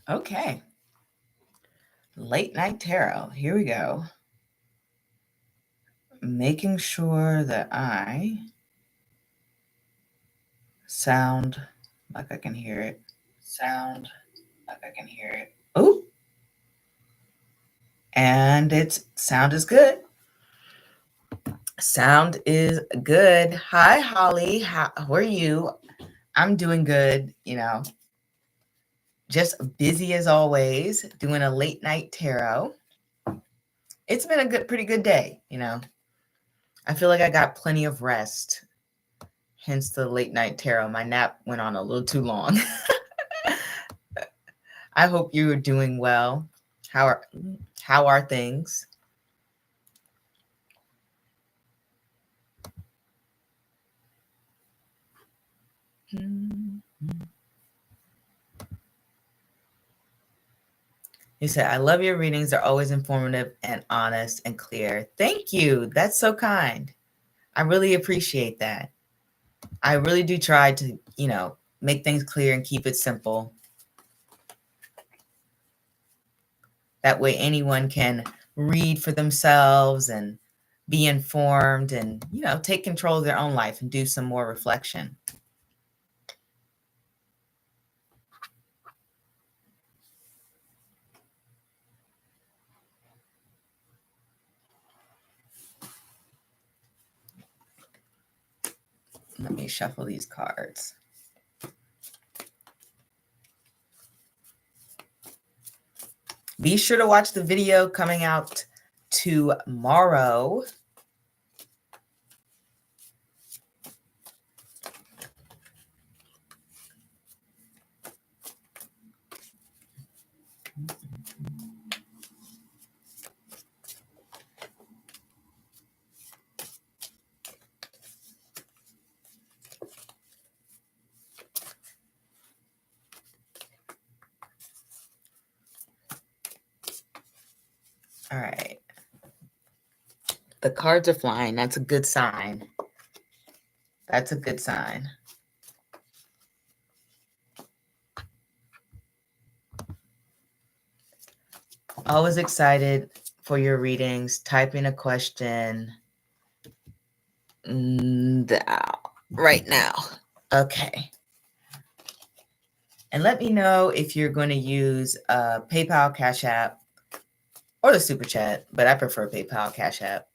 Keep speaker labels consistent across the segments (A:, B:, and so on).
A: Okay. Late night tarot. Here we go. Making sure that I sound like I can hear it. Oh, and its sound is good. Sound is good. Hi, Holly. How are you? I'm doing good. Just busy as always, doing a late night tarot. It's been a pretty good day. I feel like I got plenty of rest. Hence the late night tarot. My nap went on a little too long. I hope you are doing well. How are things? He said, I love your readings. They're always informative and honest and clear. Thank you. That's so kind. I really appreciate that. I really do try to, make things clear and keep it simple. That way anyone can read for themselves and be informed and, take control of their own life and do some more reflection. Let me shuffle these cards. Be sure to watch the video coming out tomorrow. All right. The cards are flying. That's a good sign. That's a good sign. Always excited for your readings. Type in a question right now. Okay. And let me know if you're going to use PayPal, Cash App, or the Super Chat, but I prefer PayPal, Cash App.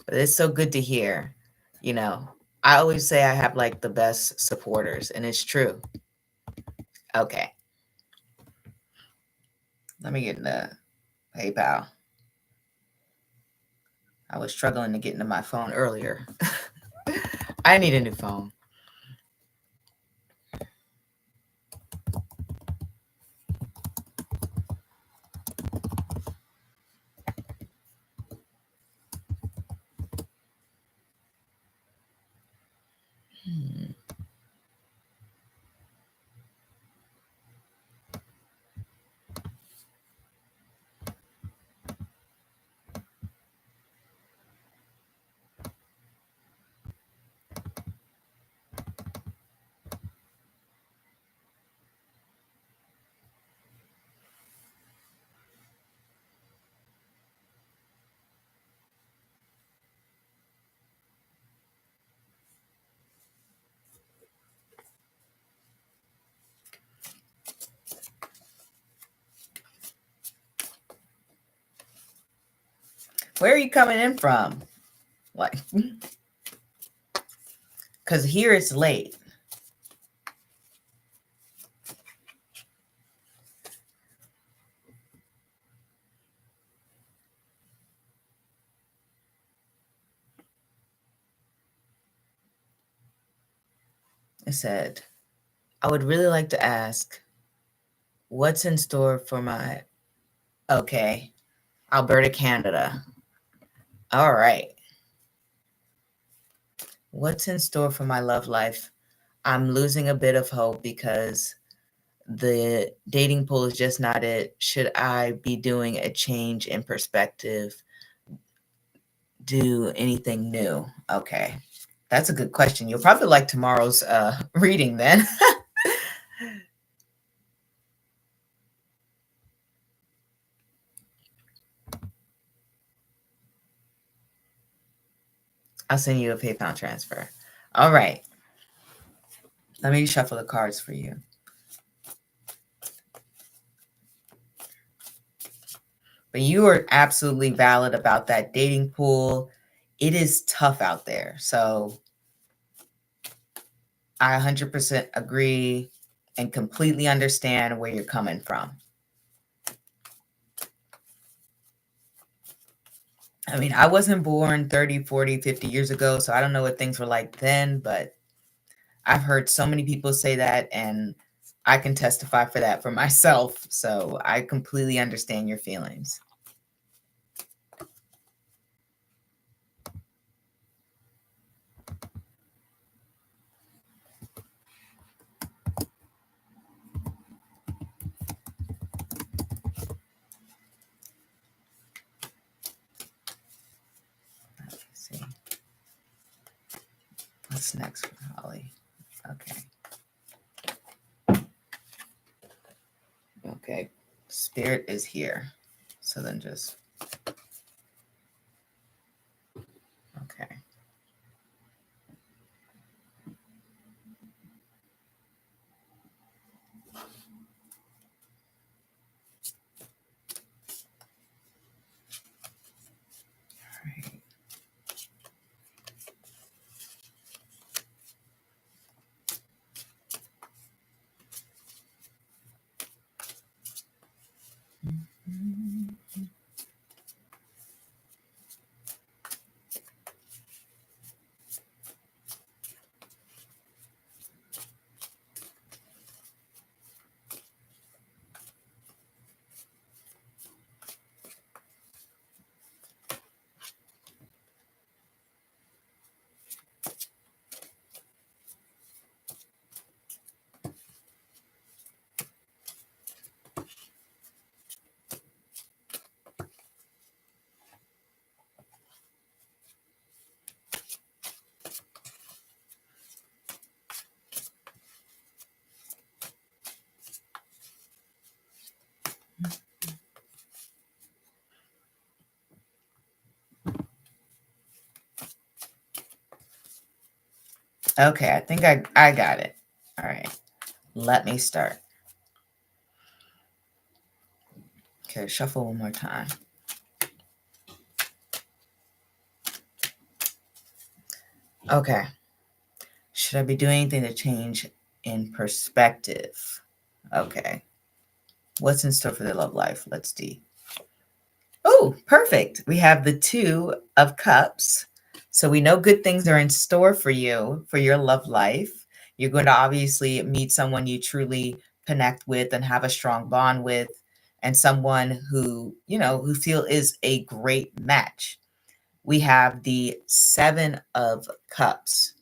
A: But it's so good to hear. I always say I have like the best supporters, and it's true. Okay. Let me get into PayPal. I was struggling to get into my phone earlier. I need a new phone. Where are you coming in from? Like, because here it's late. I said, I would really like to ask, what's in store for my, okay, Alberta, Canada. All right. What's in store for my love life? I'm losing a bit of hope because the dating pool is just not it. Should I be doing a change in perspective? Do anything new? Okay. That's a good question. You'll probably like tomorrow's reading then. I'll send you a PayPal transfer. All right. Let me shuffle the cards for you. But you are absolutely valid about that dating pool. It is tough out there. So I 100% agree and completely understand where you're coming from. I mean, I wasn't born 30, 40, 50 years ago, so I don't know what things were like then, but I've heard so many people say that, and I can testify for that for myself. So I completely understand your feelings. Let's see. What's next for Holly? Okay. Okay. Spirit is here. So then just, okay. All right. Okay, I think I got it. All right. Let me start. Okay, shuffle one more time. Okay. Should I be doing anything to change in perspective? Okay. What's in store for their love life? Let's see. Oh, perfect. We have the Two of Cups. So we know good things are in store for you, for your love life. You're going to obviously meet someone you truly connect with and have a strong bond with, and someone who, who feel is a great match. We have the Seven of Cups.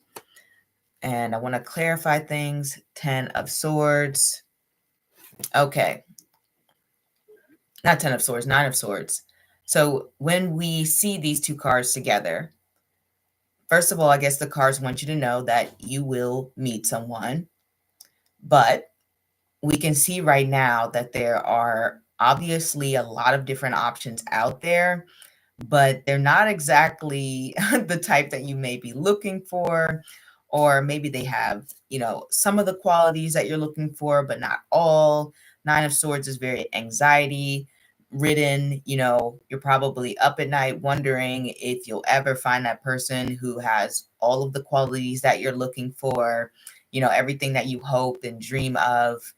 A: And I want to clarify things. 10 of Swords. Okay. Not 10 of Swords, 9 of Swords. So when we see these two cards together, first of all, I guess the cards want you to know that you will meet someone. But we can see right now that there are obviously a lot of different options out there, but they're not exactly the type that you may be looking for, or maybe they have, some of the qualities that you're looking for, but not all. 9 of Swords is very anxiety ridden. You're probably up at night wondering if you'll ever find that person who has all of the qualities that you're looking for, everything that you hope and dream of.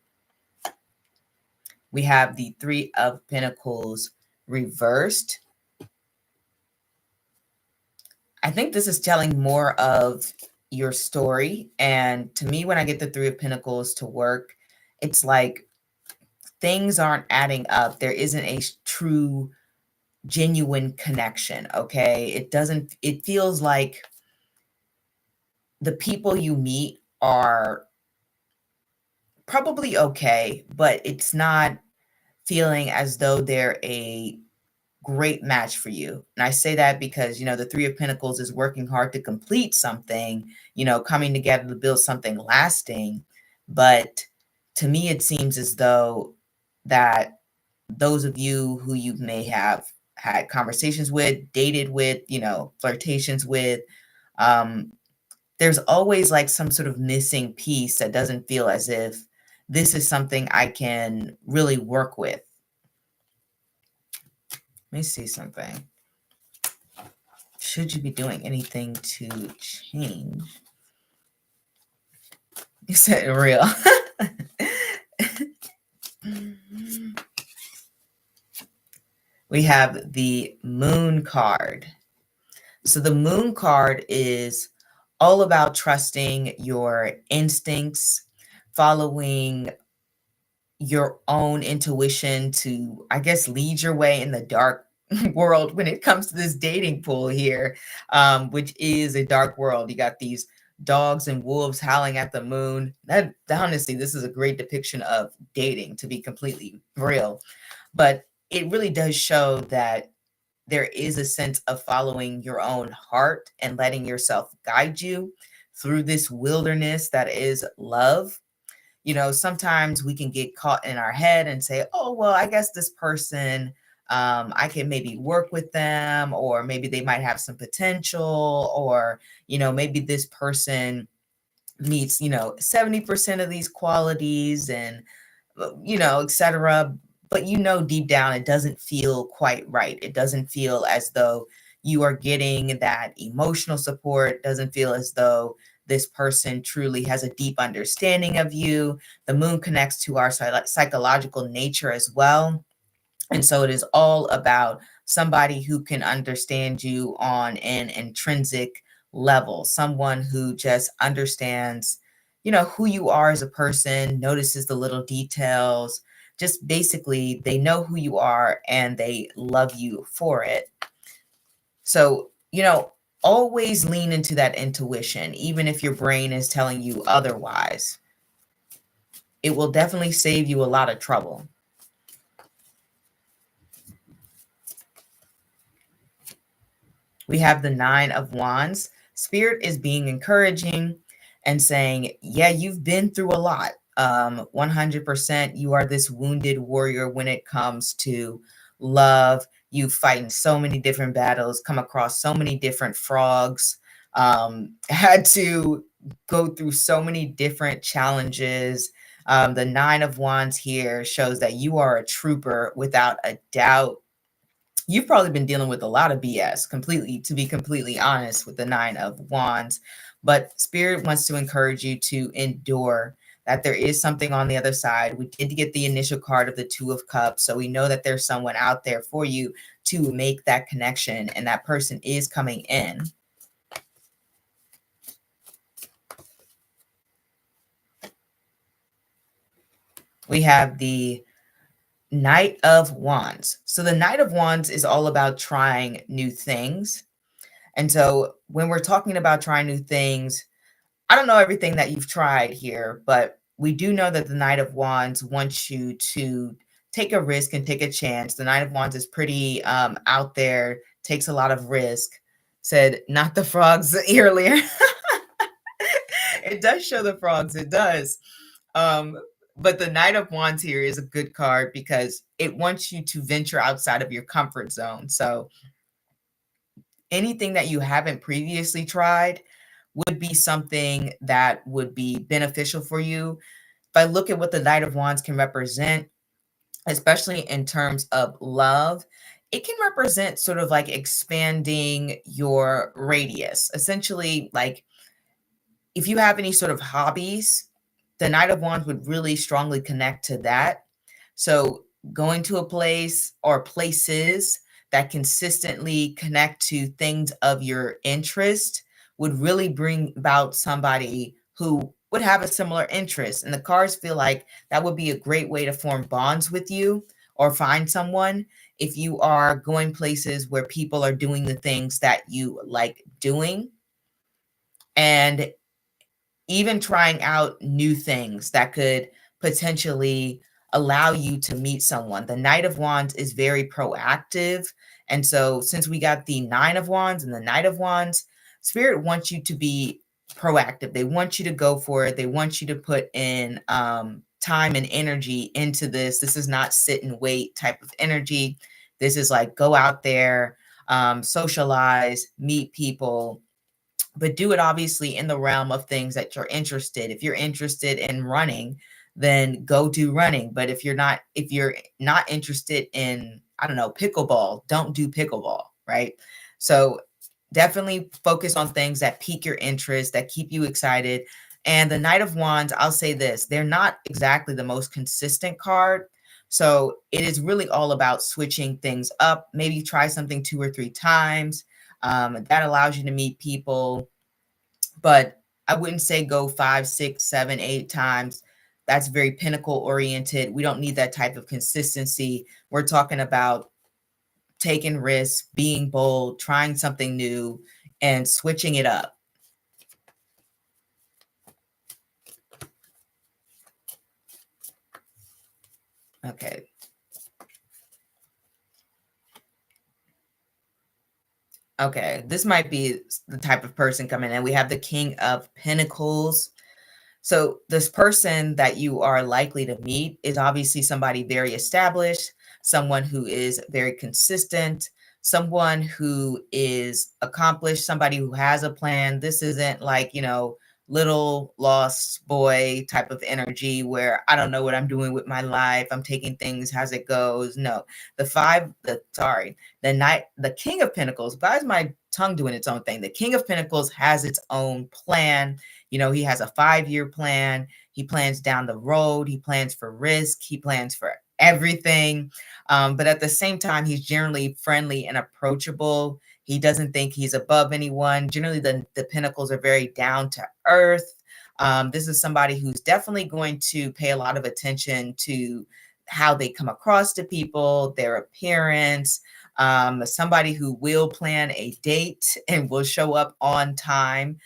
A: We have the Three of Pentacles reversed. I think this is telling more of your story. And to me, when I get the Three of Pentacles to work, it's like things aren't adding up. There isn't a true, genuine connection. Okay. It feels like the people you meet are probably okay, but it's not feeling as though they're a great match for you. And I say that because, the Three of Pentacles is working hard to complete something, coming together to build something lasting. But to me, it seems as though that those of you who you may have had conversations with, dated with, flirtations with, there's always like some sort of missing piece that doesn't feel as if this is something I can really work with. Let me see something. Should you be doing anything to change? You said real. We have the Moon card. So the Moon card is all about trusting your instincts, following your own intuition to, I guess, lead your way in the dark world when it comes to this dating pool here, which is a dark world. You got these dogs and wolves howling at the moon. That honestly, this is a great depiction of dating, to be completely real. But it really does show that there is a sense of following your own heart and letting yourself guide you through this wilderness that is love. Sometimes we can get caught in our head and say, oh, well, I guess this person, I can maybe work with them, or maybe they might have some potential, or, maybe this person meets, 70% of these qualities and, etc. But deep down, it doesn't feel quite right. It doesn't feel as though you are getting that emotional support. It doesn't feel as though this person truly has a deep understanding of you. The moon connects to our psychological nature as well. And so it is all about somebody who can understand you on an intrinsic level, someone who just understands, who you are as a person, notices the little details. Just basically, they know who you are and they love you for it. So, always lean into that intuition, even if your brain is telling you otherwise. It will definitely save you a lot of trouble. We have the Nine of Wands. Spirit is being encouraging and saying, yeah, you've been through a lot. 100% you are this wounded warrior when it comes to love. You fight in so many different battles, come across so many different frogs, had to go through so many different challenges. The Nine of Wands here shows that you are a trooper without a doubt. You've probably been dealing with a lot of BS, to be completely honest, with the Nine of Wands. But Spirit wants to encourage you to endure, that there is something on the other side. We did get the initial card of the Two of Cups, so we know that there's someone out there for you to make that connection, and that person is coming in. We have the Knight of Wands. So the Knight of Wands is all about trying new things. And so when we're talking about trying new things, I don't know everything that you've tried here, but we do know that the Knight of Wands wants you to take a risk and take a chance. The Knight of Wands is pretty out there, takes a lot of risk. Said, not the frogs earlier. It does show the frogs, it does. But the Knight of Wands here is a good card because it wants you to venture outside of your comfort zone. So anything that you haven't previously tried would be something that would be beneficial for you. If I look at what the Knight of Wands can represent, especially in terms of love, it can represent sort of like expanding your radius. Essentially, like if you have any sort of hobbies, the Knight of Wands would really strongly connect to that. So going to a place or places that consistently connect to things of your interest would really bring about somebody who would have a similar interest. And the cards feel like that would be a great way to form bonds with you or find someone if you are going places where people are doing the things that you like doing. And even trying out new things that could potentially allow you to meet someone. The Knight of Wands is very proactive. And so since we got the Nine of Wands and the Knight of Wands, Spirit wants you to be proactive. They want you to go for it. They want you to put in time and energy into this. This is not sit and wait type of energy. This is like go out there, socialize, meet people, but do it obviously in the realm of things that you're interested. If you're interested in running, then go do running. But if you're not interested in, I don't know, pickleball, don't do pickleball, right? So definitely focus on things that pique your interest, that keep you excited. And the Knight of Wands, I'll say this, they're not exactly the most consistent card. So it is really all about switching things up. Maybe try something 2 or 3 times. That allows you to meet people, but I wouldn't say go 5, 6, 7, 8 times. That's very pinnacle oriented. We don't need that type of consistency. We're talking about taking risks, being bold, trying something new, and switching it up. Okay. Okay, this might be the type of person coming in. We have the King of Pentacles. So this person that you are likely to meet is obviously somebody very established, someone who is very consistent, someone who is accomplished, somebody who has a plan. This isn't like, little lost boy type of energy where I don't know what I'm doing with my life. I'm taking things as it goes. No, the King of Pentacles, why is my tongue doing its own thing? The King of Pentacles has its own plan. He has a 5-year plan. He plans down the road. He plans for risk. He plans for everything. But at the same time, he's generally friendly and approachable. He doesn't think he's above anyone. Generally, the Pentacles are very down to earth. This is somebody who's definitely going to pay a lot of attention to how they come across to people, their appearance, somebody who will plan a date and will show up on time.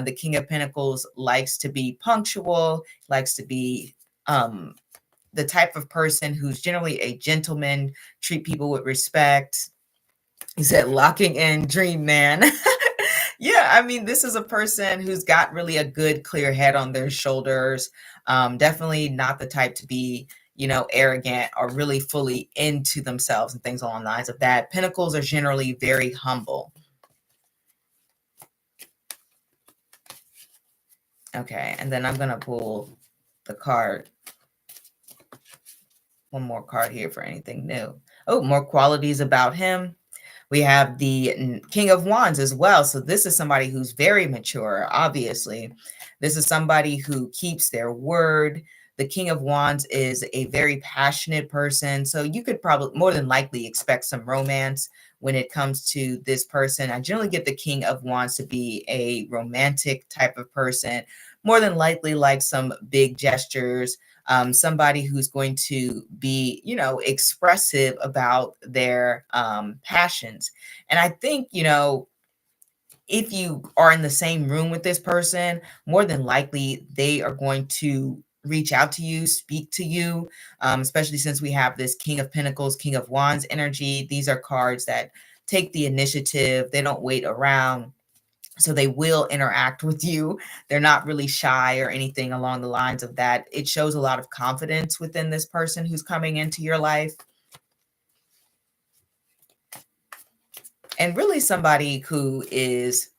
A: The King of Pentacles likes to be punctual, likes to be the type of person who's generally a gentleman, treat people with respect. He said, locking in dream man. Yeah, I mean, this is a person who's got really a good, clear head on their shoulders. Definitely not the type to be, arrogant or really fully into themselves and things along the lines of that. Pentacles are generally very humble. Okay, and then I'm going to pull the card. One more card here for anything new. Oh, more qualities about him. We have the King of Wands as well. So this is somebody who's very mature, obviously. This is somebody who keeps their word. The King of Wands is a very passionate person. So you could probably more than likely expect some romance when it comes to this person. I generally get the King of Wands to be a romantic type of person, more than likely like some big gestures, somebody who's going to be, expressive about their passions. And I think, if you are in the same room with this person, more than likely they are going to reach out to you, speak to you, especially since we have this King of Pentacles, King of Wands energy. These are cards that take the initiative. They don't wait around. So they will interact with you. They're not really shy or anything along the lines of that. It shows a lot of confidence within this person who's coming into your life. And really somebody who is,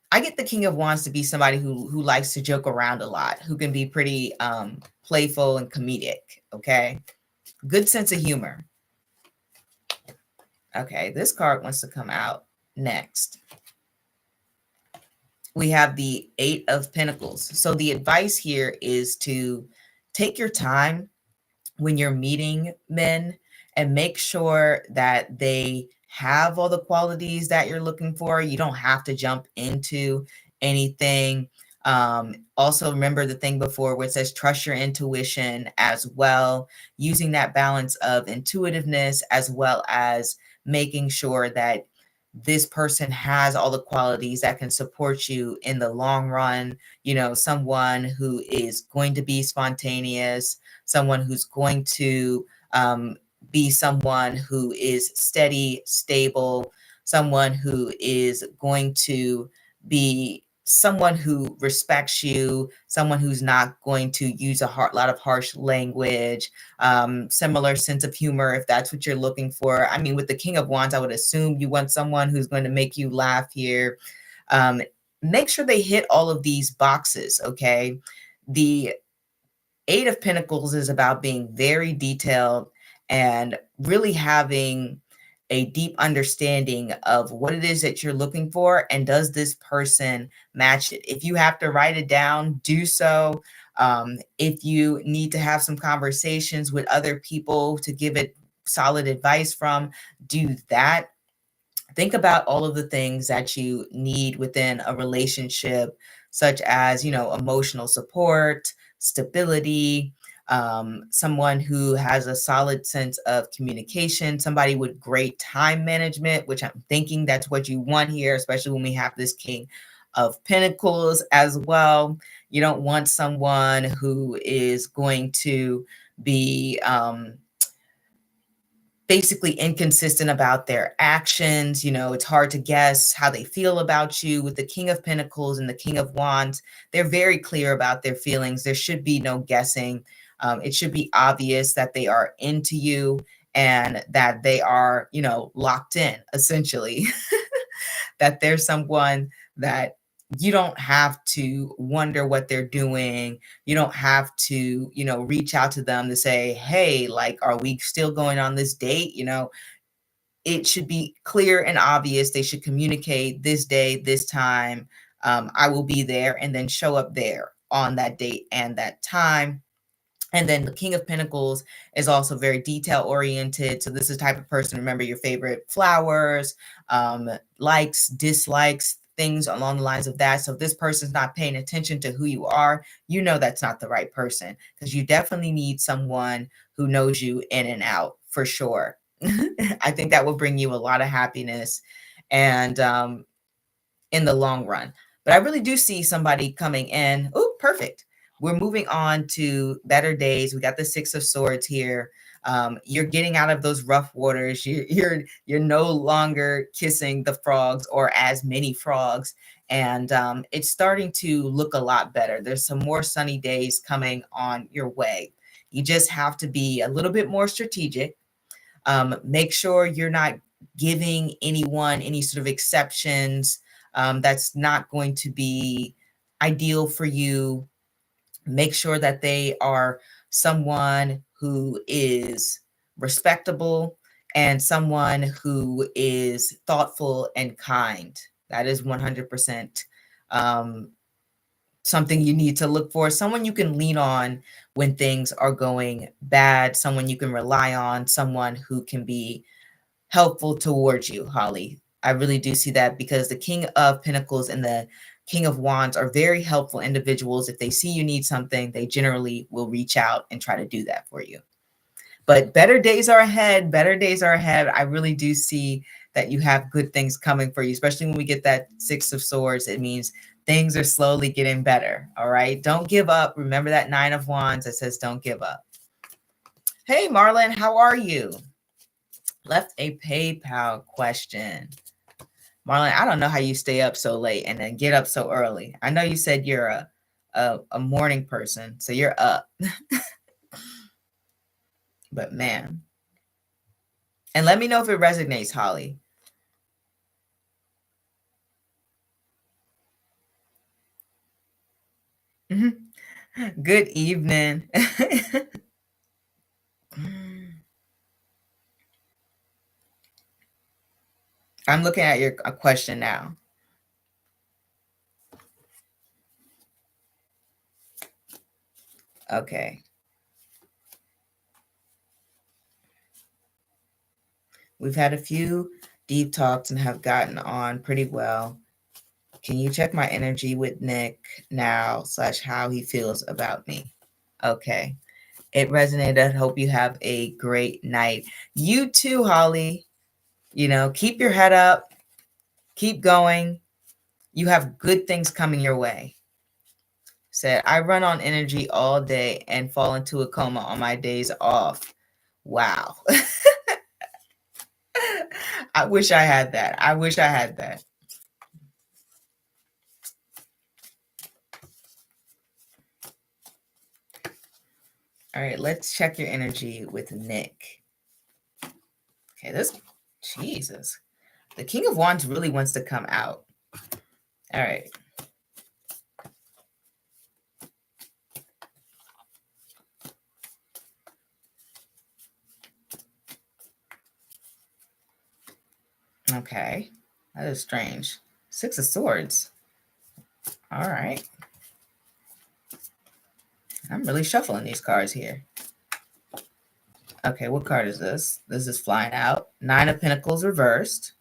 A: I get the King of Wands to be somebody who likes to joke around a lot, who can be pretty playful and comedic, okay? Good sense of humor. Okay, this card wants to come out next. We have the 8 of Pentacles. So the advice here is to take your time when you're meeting men and make sure that they have all the qualities that you're looking for. You don't have to jump into anything. Also, remember the thing before where it says trust your intuition as well, using that balance of intuitiveness as well as making sure that this person has all the qualities that can support you in the long run. You know, someone who is going to be spontaneous, someone who's going to be someone who is steady, stable, someone who is going to be someone who respects you, someone who's not going to use a lot of harsh language, similar sense of humor, if that's what you're looking for. I mean, with the King of Wands, I would assume you want someone who's going to make you laugh here. Make sure they hit all of these boxes, okay? The Eight of Pentacles is about being very detailed and really having a deep understanding of what it is that you're looking for, and does this person match it? If you have to write it down, do so. If you need to have some conversations with other people to give it solid advice from, do that. Think about all of the things that you need within a relationship, such as, you know, emotional support, stability, someone who has a solid sense of communication, somebody with great time management, which I'm thinking that's what you want here, especially when we have this King of Pentacles as well. You don't want someone who is going to be basically inconsistent about their actions. You know, it's hard to guess how they feel about you. With the King of Pentacles and the King of Wands, they're very clear about their feelings. There should be no guessing. It should be obvious that they are into you and that they are, you know, locked in, essentially. That there's someone that you don't have to wonder what they're doing. You don't have to, you know, reach out to them to say, hey, like, are we still going on this date? You know, it should be clear and obvious. They should communicate this day, this time. I will be there, and then show up there on that date and that time. And then the King of Pentacles is also very detail oriented. So this is the type of person, remember your favorite flowers, likes, dislikes, things along the lines of that. So if this person's not paying attention to who you are, you know that's not the right person, because you definitely need someone who knows you in and out for sure. I think that will bring you a lot of happiness and in the long run. But I really do see somebody coming in. Oh, perfect. We're moving on to better days. We got the Six of Swords here. You're getting out of those rough waters. You're no longer kissing the frogs, or as many frogs, and it's starting to look a lot better. There's some more sunny days coming on your way. You just have to be a little bit more strategic. Make sure you're not giving anyone any sort of exceptions. That's not going to be ideal for you. Make sure that they are someone who is respectable and someone who is thoughtful and kind. That is 100% something you need to look for. Someone you can lean on when things are going bad, someone you can rely on, someone who can be helpful towards you, Holly. I really do see that, because the King of Pentacles and the King of Wands are very helpful individuals. If they see you need something, they generally will reach out and try to do that for you. But better days are ahead. Better days are ahead. I really do see that you have good things coming for you, especially when we get that Six of Swords. It means things are slowly getting better. All right. Don't give up. Remember that Nine of Wands that says don't give up. Hey, Marlon, how are you? Left a PayPal question. Marlon, I don't know how you stay up so late and then get up so early. I know you said you're a morning person, so you're up. But man. And let me know if it resonates, Holly. Good evening. I'm looking at your question now. Okay. We've had a few deep talks and have gotten on pretty well. Can you check my energy with Nick now / how he feels about me? Okay. It resonated. Hope you have a great night. You too, Holly. You know, keep your head up. Keep going. You have good things coming your way. Said, I run on energy all day and fall into a coma on my days off. Wow. I wish I had that. I wish I had that. All right, let's check your energy with Nick. Okay, Jesus. The King of Wands really wants to come out. All right. Okay, that is strange. Six of Swords. All right. I'm really shuffling these cards here. Okay, what card is this? This is flying out. Nine of Pentacles reversed.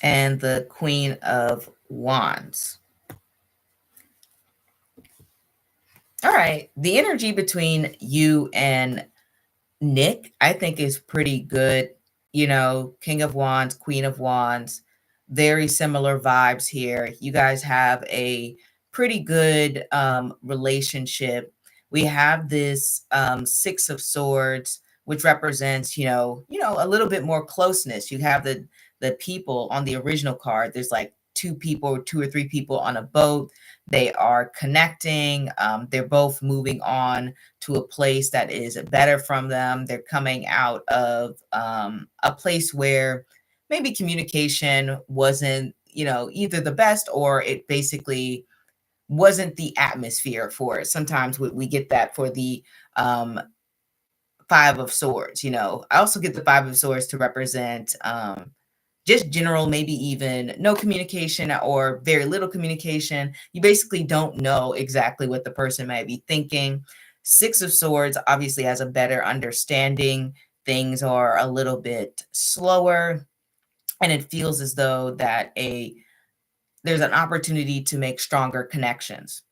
A: And the Queen of Wands. All right. The energy between you and Nick, I think, is pretty good. You know, King of Wands, Queen of Wands, very similar vibes here. You guys have a pretty good relationship. We have this Six of Swords, which represents, a little bit more closeness. You have the people on the original card. There's like two or three people on a boat. They are connecting. They're both moving on to a place that is better from them. They're coming out of a place where maybe communication wasn't, either the best, or it basically wasn't the atmosphere for it. Sometimes we get that for the Five of Swords. I also get the Five of Swords to represent just general, maybe even no communication or very little communication. You basically don't know exactly what the person might be thinking. Six of Swords obviously has a better understanding. Things are a little bit slower, and it feels as though that there's an opportunity to make stronger connections.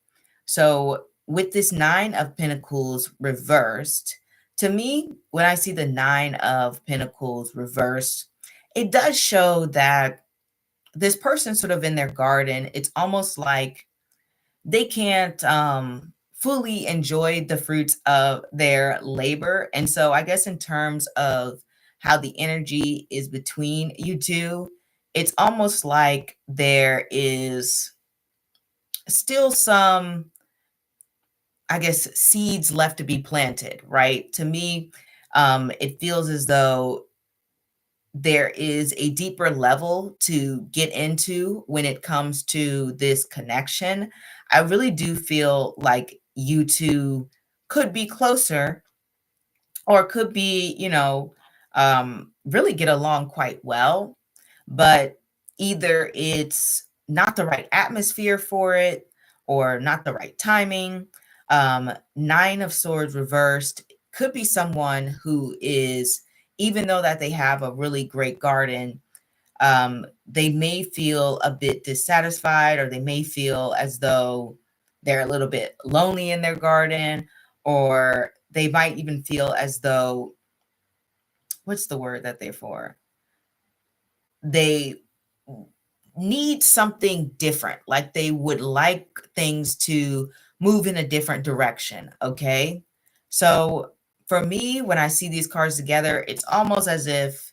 A: So with this Nine of Pentacles reversed, to me, when I see the Nine of Pentacles reversed, it does show that this person sort of in their garden, it's almost like they can't fully enjoy the fruits of their labor. And so I guess in terms of how the energy is between you two, it's almost like there is still some, I guess, seeds left to be planted, right? To me, it feels as though there is a deeper level to get into when it comes to this connection. I really do feel like you two could be closer, or could be, really get along quite well, but either it's not the right atmosphere for it or not the right timing. Nine of Swords reversed could be someone who is, even though that they have a really great garden, they may feel a bit dissatisfied, or they may feel as though they're a little bit lonely in their garden, or they might even feel as though, what's the word that they're for? They need something different, like they would like things to move in a different direction. Okay. So for me, when I see these cards together, it's almost as if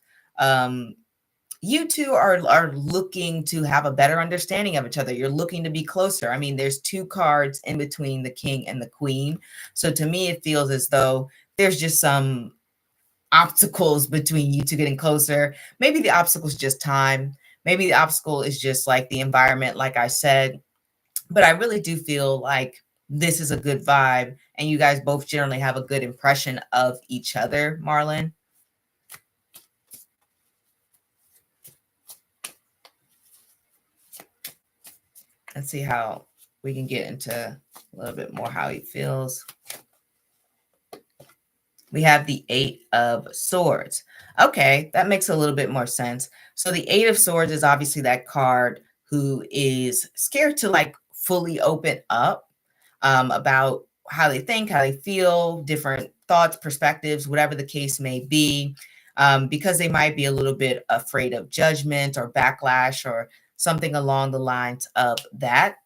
A: you two are looking to have a better understanding of each other. You're looking to be closer. I mean, there's two cards in between the King and the Queen. So to me, it feels as though there's just some obstacles between you two getting closer. Maybe the obstacle is just time. Maybe the obstacle is just like the environment, like I said. But I really do feel like this is a good vibe, and you guys both generally have a good impression of each other, Marlon. Let's see how we can get into a little bit more how he feels. We have the 8 of Swords. Okay, that makes a little bit more sense. So the 8 of Swords is obviously that card who is scared to like fully open up about how they think, how they feel, different thoughts, perspectives, whatever the case may be, because they might be a little bit afraid of judgment or backlash or something along the lines of that.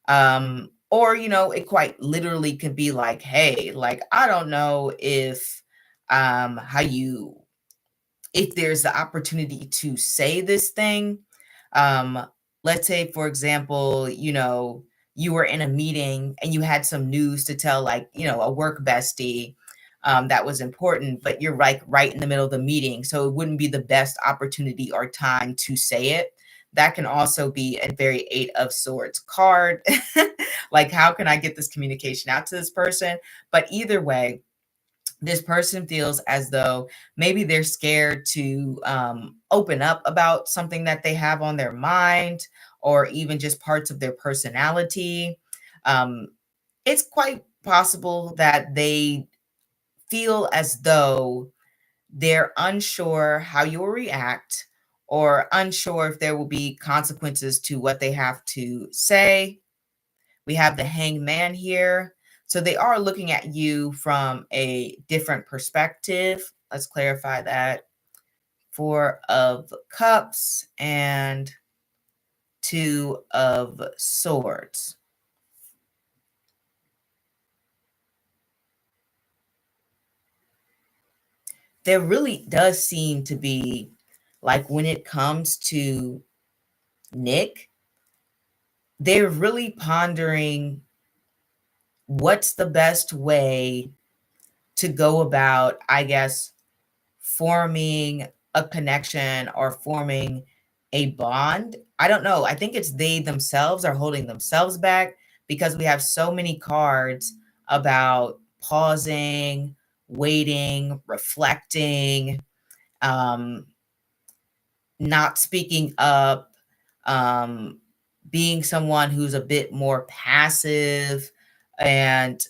A: Or, it quite literally could be like, hey, like, I don't know how you, if there's the opportunity to say this thing. Um, let's say, for example, you were in a meeting and you had some news to tell, like, a work bestie that was important, but you're like right in the middle of the meeting. So it wouldn't be the best opportunity or time to say it. That can also be a very 8 of Swords card. Like, how can I get this communication out to this person? But either way, this person feels as though maybe they're scared to open up about something that they have on their mind, or even just parts of their personality. It's quite possible that they feel as though they're unsure how you'll react, or unsure if there will be consequences to what they have to say. We have the Hangman here. So they are looking at you from a different perspective. Let's clarify that. 4 of Cups and 2 of Swords. There really does seem to be, like, when it comes to Nick, they're really pondering what's the best way to go about, I guess, forming a connection or forming a bond. I don't know. I think it's they themselves are holding themselves back, because we have so many cards about pausing, waiting, reflecting, um, not speaking up, um, being someone who's a bit more passive, and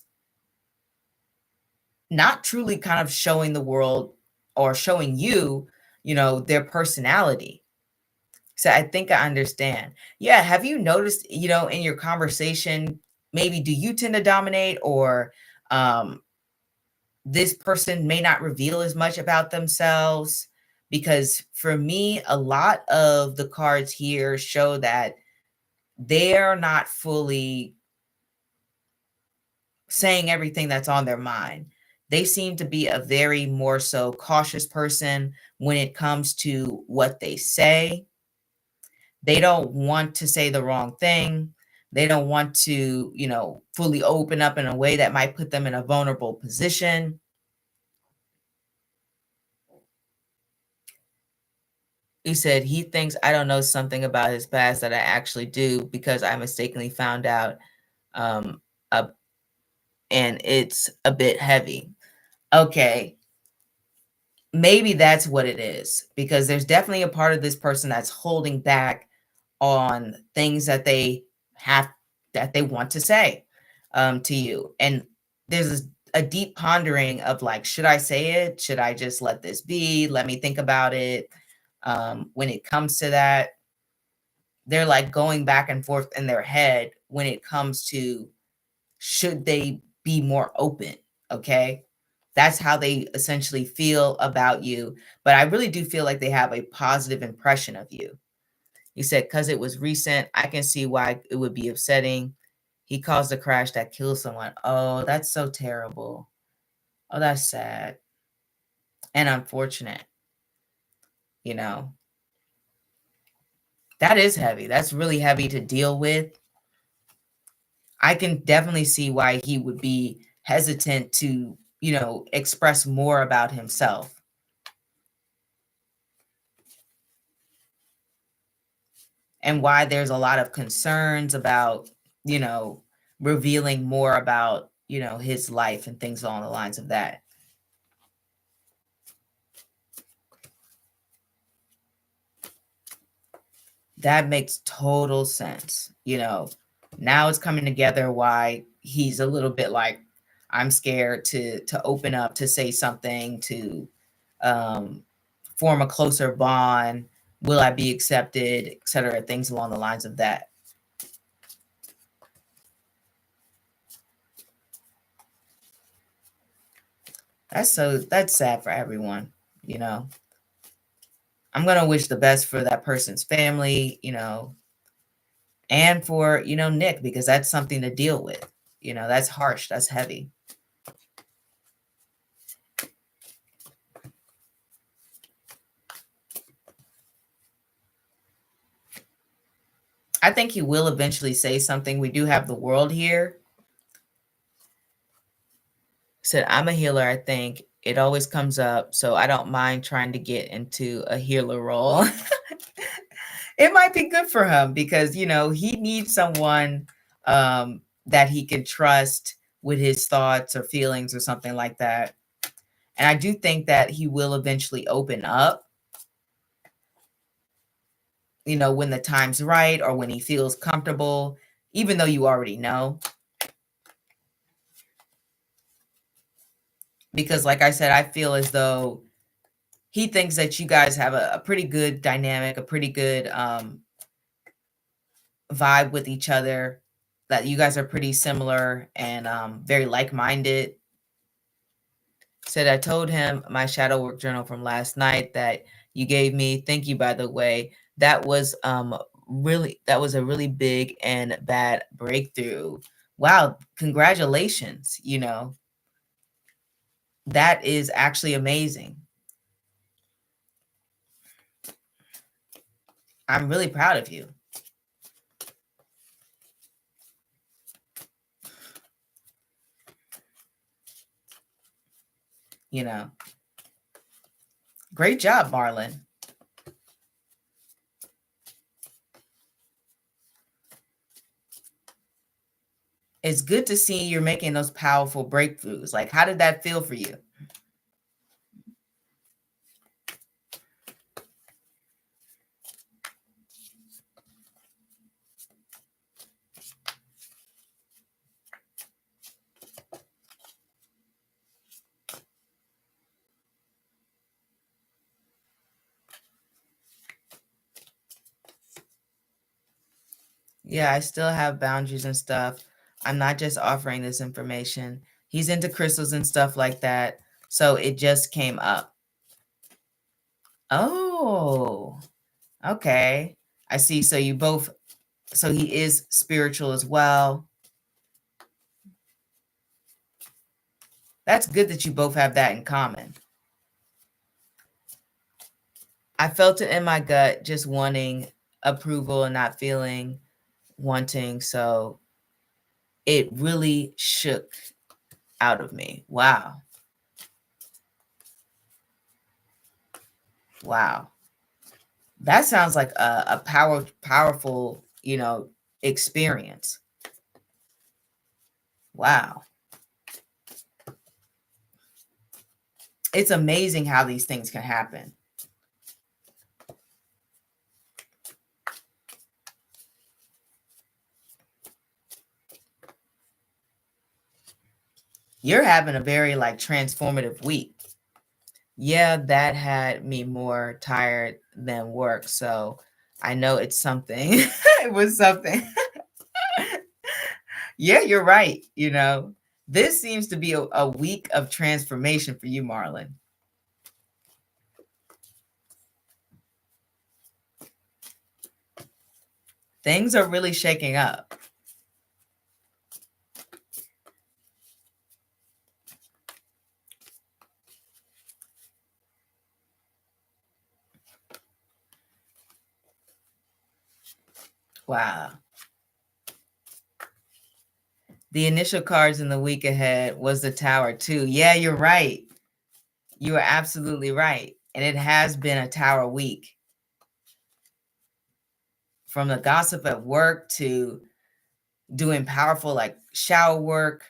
A: not truly kind of showing the world or showing you, their personality. So I think I understand. Yeah. Have you noticed, in your conversation, maybe do you tend to dominate, or um, this person may not reveal as much about themselves? Because for me, a lot of the cards here show that they're not fully saying everything that's on their mind. They seem to be a very more so cautious person when it comes to what they say. They don't want to say the wrong thing. They don't want to, fully open up in a way that might put them in a vulnerable position. He said he thinks I don't know something about his past that I actually do, because I mistakenly found out, um, uh, and it's a bit heavy. Okay, maybe that's what it is, because there's definitely a part of this person that's holding back on things that they have, that they want to say to you. And there's a deep pondering of, like, should I say it? Should I just let this be? Let me think about it. When it comes to that, they're like going back and forth in their head when it comes to, should they be more open? Okay. That's how they essentially feel about you. But I really do feel like they have a positive impression of you. He said, because it was recent, I can see why it would be upsetting. He caused a crash that killed someone. Oh, that's so terrible. Oh, that's sad and unfortunate. You know, that is heavy. That's really heavy to deal with. I can definitely see why he would be hesitant to, express more about himself, and why there's a lot of concerns about, you know, revealing more about, his life and things along the lines of that. That makes total sense. Now it's coming together why he's a little bit like, I'm scared to open up, to say something, to form a closer bond. Will I be accepted, etc. Things along the lines of that. That's sad for everyone. I'm gonna wish the best for that person's family, and for Nick, because that's something to deal with. That's harsh, that's heavy. I think he will eventually say something. We do have the world here. Said, I'm a healer, I think. It always comes up, so I don't mind trying to get into a healer role. It might be good for him because, he needs someone that he can trust with his thoughts or feelings or something like that. And I do think that he will eventually open up, when the time's right or when he feels comfortable, even though you already know. Because like I said, I feel as though he thinks that you guys have a pretty good dynamic, a pretty good vibe with each other, that you guys are pretty similar and very like-minded. Said, I told him my shadow work journal from last night that you gave me. Thank you, by the way. That was a really big and bad breakthrough. Wow, congratulations. That is actually amazing. I'm really proud of you. Great job, Marlon. It's good to see you're making those powerful breakthroughs. Like, how did that feel for you? Yeah, I still have boundaries and stuff. I'm not just offering this information. He's into crystals and stuff like that. So it just came up. Oh, okay. I see. So he is spiritual as well. That's good that you both have that in common. I felt it in my gut, just wanting approval and not feeling wanting. So it really shook out of me. Wow. Wow. That sounds like a powerful, experience. Wow. It's amazing how these things can happen. You're having a very transformative week. Yeah, that had me more tired than work. So I know it's something. It was something. Yeah, you're right. This seems to be a week of transformation for you, Marlon. Things are really shaking up. Wow. The initial cards in the week ahead was the Tower too. Yeah, you're right. You are absolutely right. And it has been a Tower week. From the gossip at work to doing powerful shadow work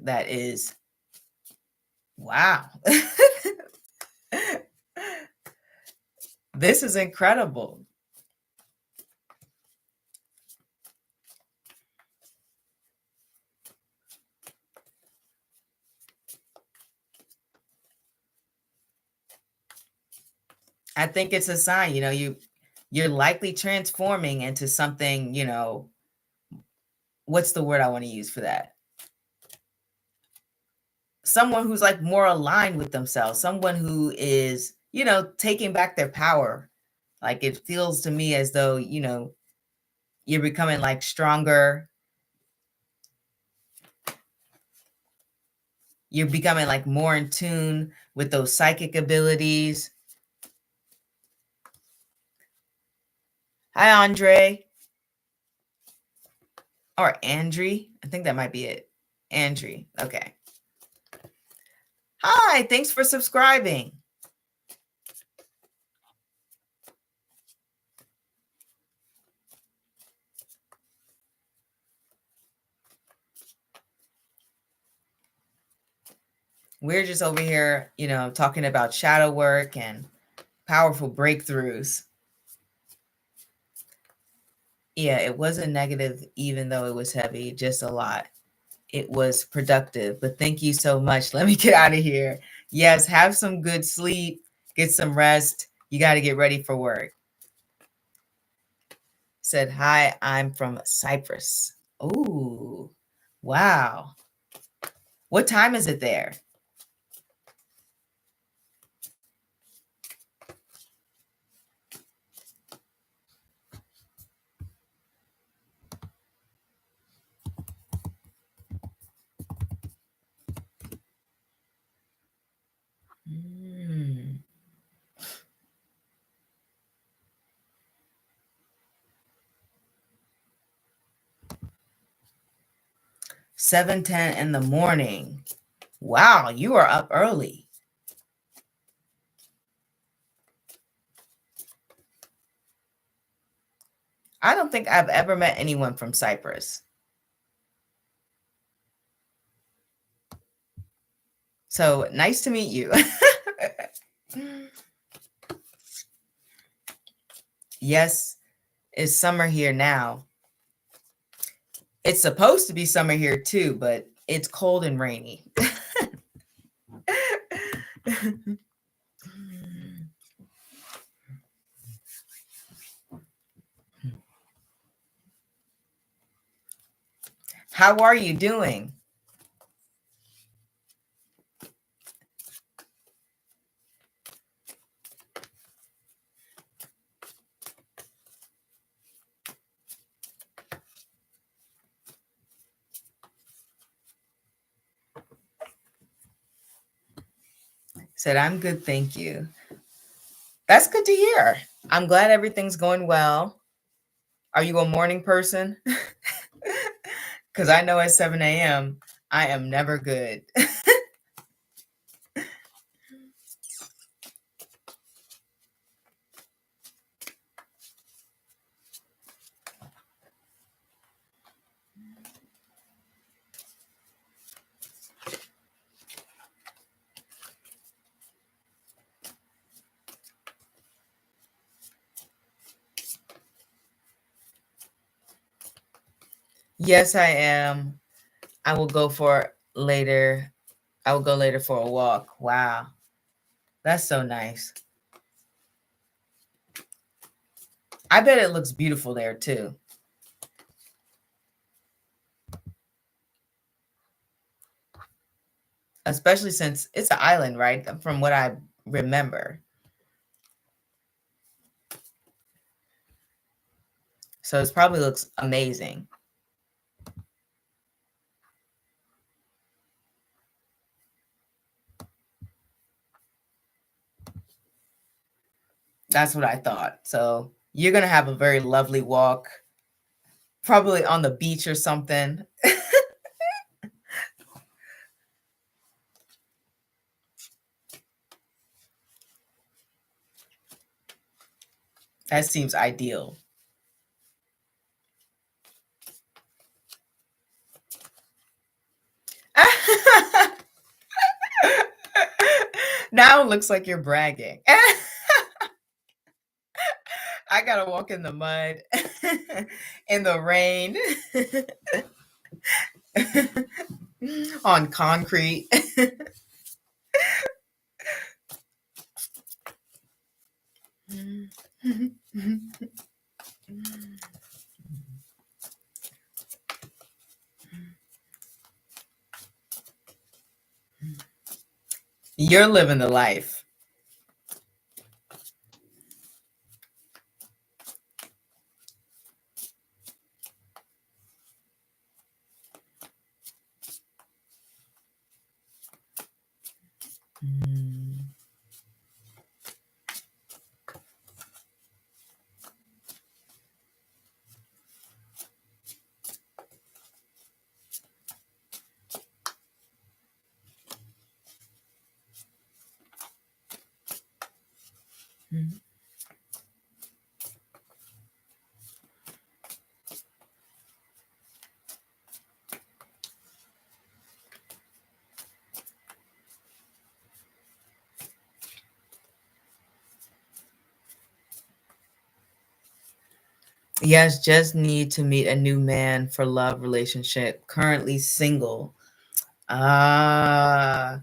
A: that is wow. This is incredible. I think it's a sign, you're likely transforming into something, what's the word I want to use for that? Someone who's like more aligned with themselves, someone who is, taking back their power. Like it feels to me as though, you're becoming like stronger. You're becoming like more in tune with those psychic abilities. Hi, Andre. Or Andre. I think that might be it. Andre. Okay. Hi, thanks for subscribing. We're just over here, talking about shadow work and powerful breakthroughs. Yeah, it wasn't negative, even though it was heavy, just a lot. It was productive, but thank you so much. Let me get out of here. Yes, have some good sleep, get some rest. You got to get ready for work. Said, hi, I'm from Cyprus. Ooh, wow. What time is it there? Mm. 7:10 in the morning. Wow, you are up early. I don't think I've ever met anyone from Cyprus. So nice to meet you. Yes, it's summer here now. It's supposed to be summer here too, but it's cold and rainy. How are you doing? Said, I'm good, thank you. That's good to hear. I'm glad everything's going well. Are you a morning person? Because I know at 7 a.m., I am never good. Yes, I am. I will go for later. I will go later for a walk. Wow. That's so nice. I bet it looks beautiful there too. Especially since it's an island, right? From what I remember. So it probably looks amazing. That's what I thought. So you're going to have a very lovely walk, probably on the beach or something. That seems ideal. Now it looks like you're bragging. I gotta walk in the mud, in the rain, on concrete. You're living the life. Yes, just need to meet a new man for love relationship. Currently single. Trying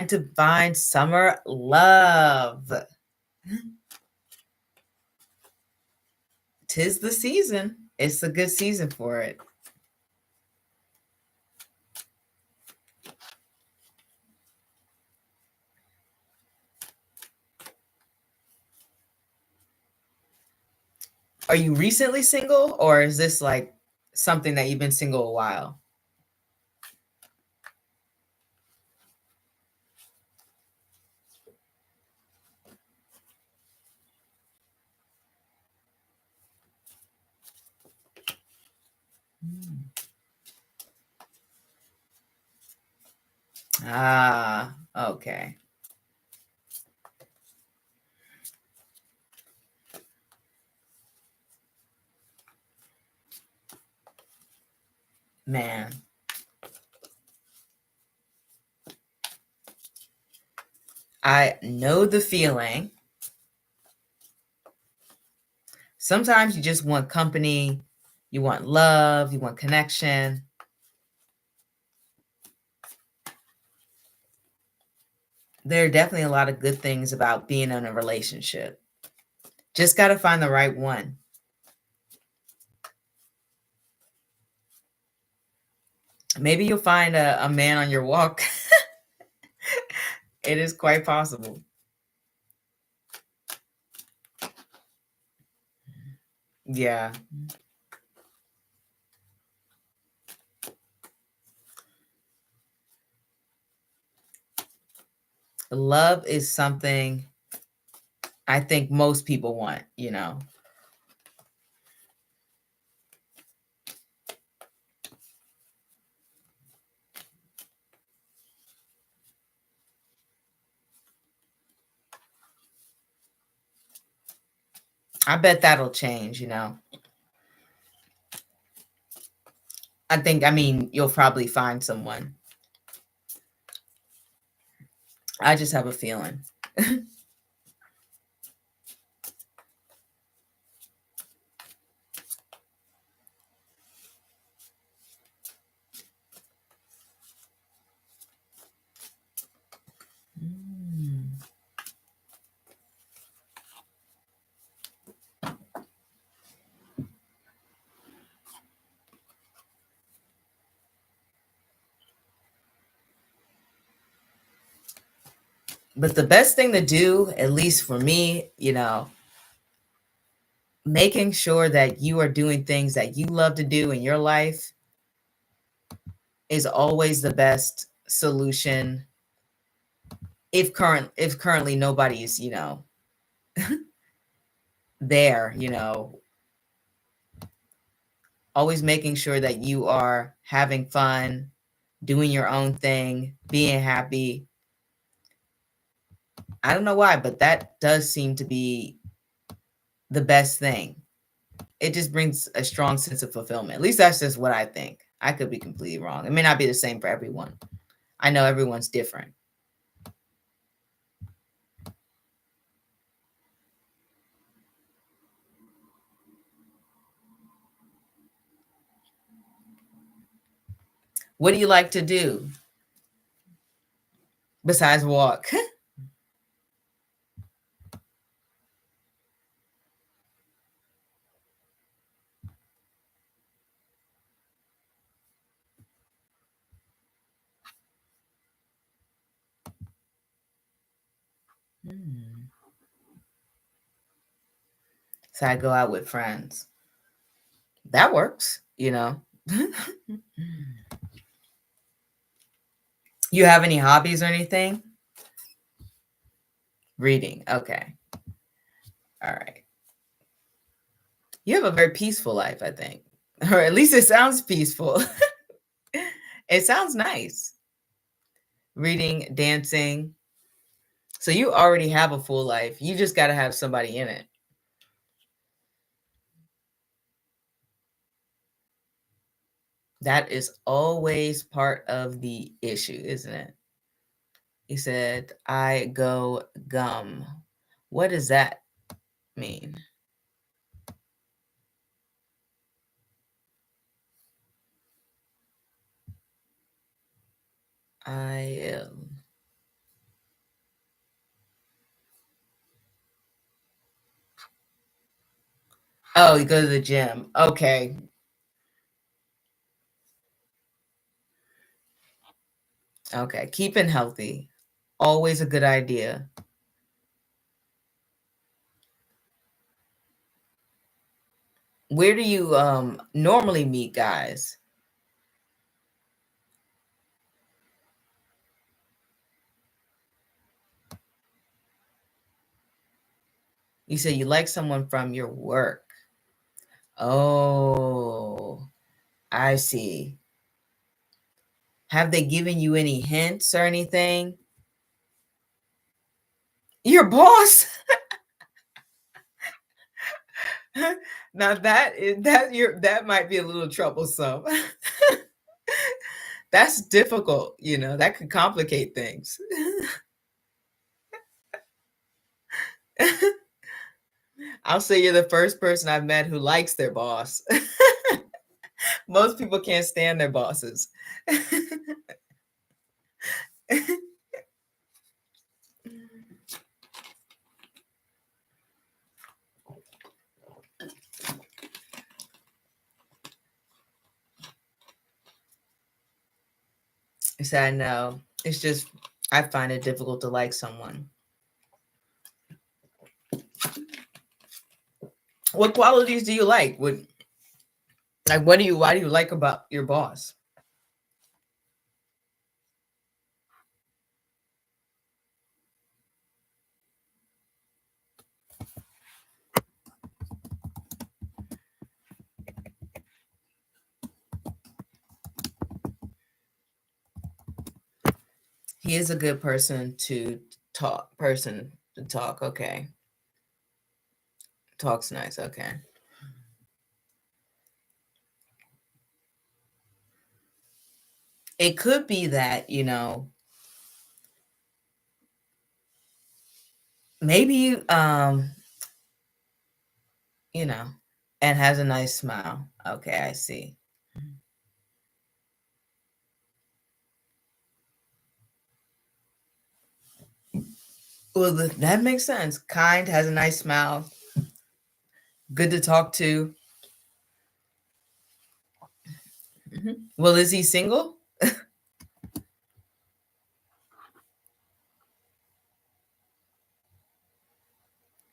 A: to find summer love. 'Tis the season. It's a good season for it. Are you recently single, or is this like something that you've been single a while? Okay. Man, I know the feeling. Sometimes you just want company, you want love, you want connection. There are definitely a lot of good things about being in a relationship. Just got to find the right one. Maybe you'll find a man on your walk. It is quite possible. Yeah. Love is something I think most people want, you know. I bet that'll change, you know. I mean, you'll probably find someone. I just have a feeling. But the best thing to do, at least for me, you know, making sure that you are doing things that you love to do in your life is always the best solution. If currently nobody's, you know, there, you know, always making sure that you are having fun, doing your own thing, being happy. I don't know why, but that does seem to be the best thing. It just brings a strong sense of fulfillment. At least that's just what I think. I could be completely wrong. It may not be the same for everyone. I know everyone's different. What do you like to do besides walk? So I go out with friends. That works, you know. You have any hobbies or anything? Reading. Okay. All right. You have a very peaceful life, I think. Or at least it sounds peaceful. It sounds nice. Reading, dancing. So you already have a full life. You just got to have somebody in it. That is always part of the issue, isn't it? He said, I go gum. What does that mean? I am. Oh, you go to the gym. Okay. Okay. Keeping healthy. Always a good idea. Where do you normally meet guys? You say you like someone from your work. Oh, I see. Have they given you any hints or anything? Your boss? Now that might be a little troublesome. That's difficult, you know, that could complicate things. I'll say you're the first person I've met who likes their boss. Most people can't stand their bosses. So I know. It's just I find it difficult to like someone. What qualities do you like? Why do you like about your boss? He is a good person to talk. Okay. Talks nice. Okay. It could be that, you know, maybe you know, and has a nice smile. Okay, I see. Well, that makes sense. Kind, has a nice smile, good to talk to. Well, is he single?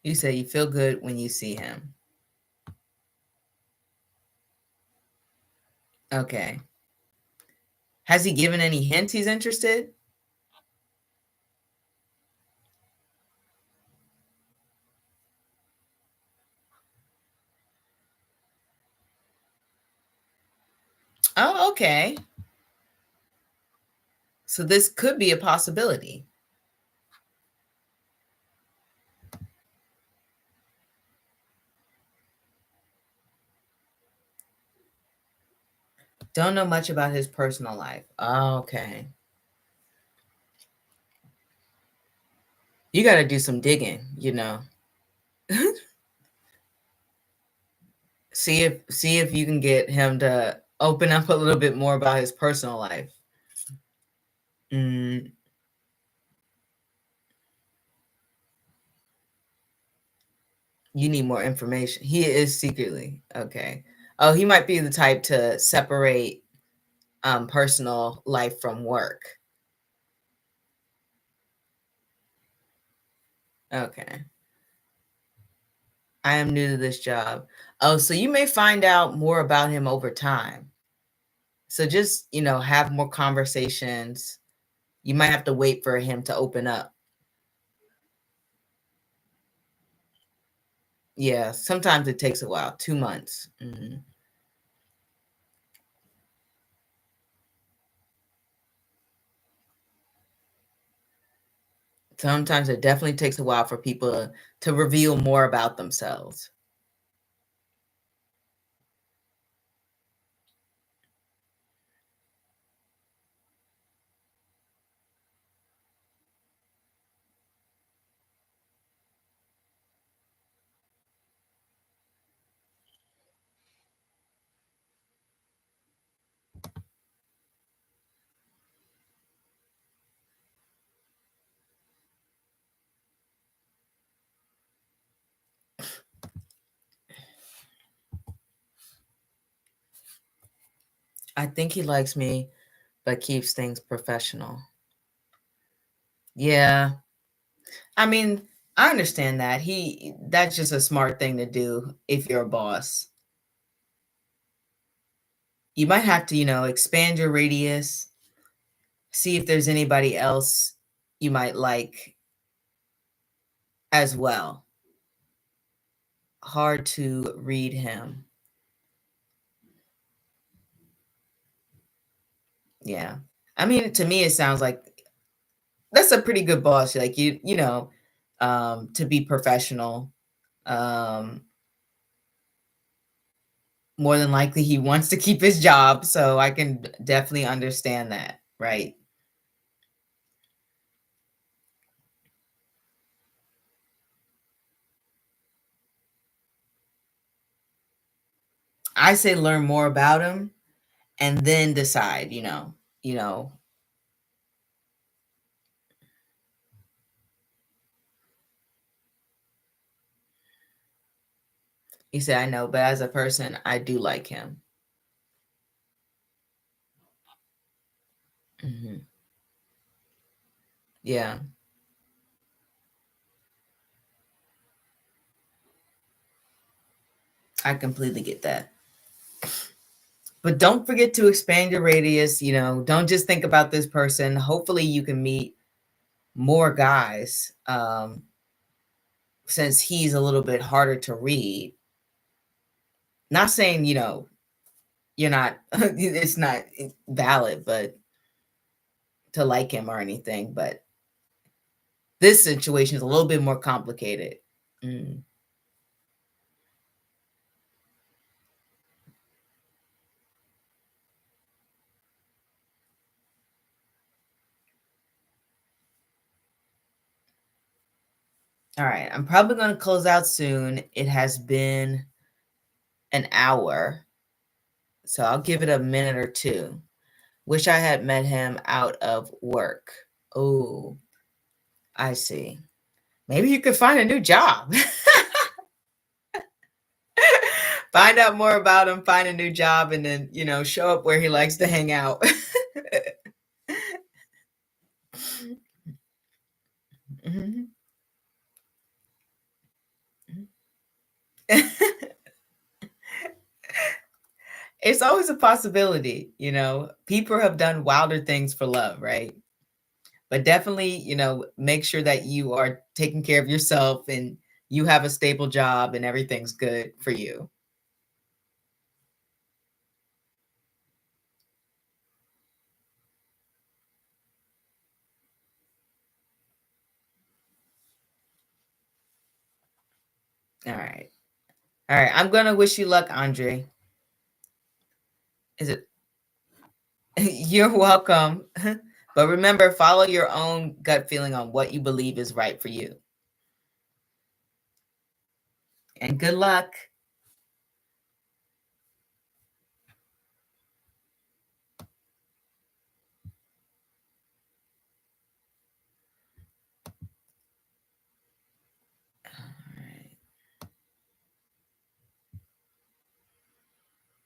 A: You say you feel good when you see him. Okay. Has he given any hints he's interested? Oh, okay. So this could be a possibility. Don't know much about his personal life. Oh, okay. You got to do some digging, you know. See if you can get him to open up a little bit more about his personal life. Mm, you need more information. He is secretly okay. Oh, he might be the type to separate personal life from work. Okay. I am new to this job. Oh, so you may find out more about him over time. So just, have more conversations. You might have to wait for him to open up. Yeah, sometimes it takes a while, 2 months. Mhm. Sometimes it definitely takes a while for people to reveal more about themselves. I think he likes me, but keeps things professional. Yeah. I mean, I understand that. That's just a smart thing to do if you're a boss. You might have to, expand your radius, see if there's anybody else you might like as well. Hard to read him. Yeah. I mean, to me, it sounds like that's a pretty good boss. Like to be professional. Um, More than likely, he wants to keep his job, so I can definitely understand that, right? I say learn more about him and then decide, you know. He said, I know, but as a person, I do like him. Mhm. Yeah, I completely get that. But don't forget to expand your radius, don't just think about this person. Hopefully you can meet more guys, since he's a little bit harder to read. Not saying, you're not it's not valid, but to like him or anything, but this situation is a little bit more complicated. Mm. All right, I'm probably going to close out soon. It has been an hour, so I'll give it a minute or two. Wish I had met him out of work. Oh, I see. Maybe you could find a new job. Find out more about him, find a new job, and then, show up where he likes to hang out. Mhm. It's always a possibility. People have done wilder things for love, right? But definitely, make sure that you are taking care of yourself and you have a stable job and everything's good for you. All right. All right. I'm going to wish you luck, Andre. Is it? You're welcome. But remember, follow your own gut feeling on what you believe is right for you. And good luck.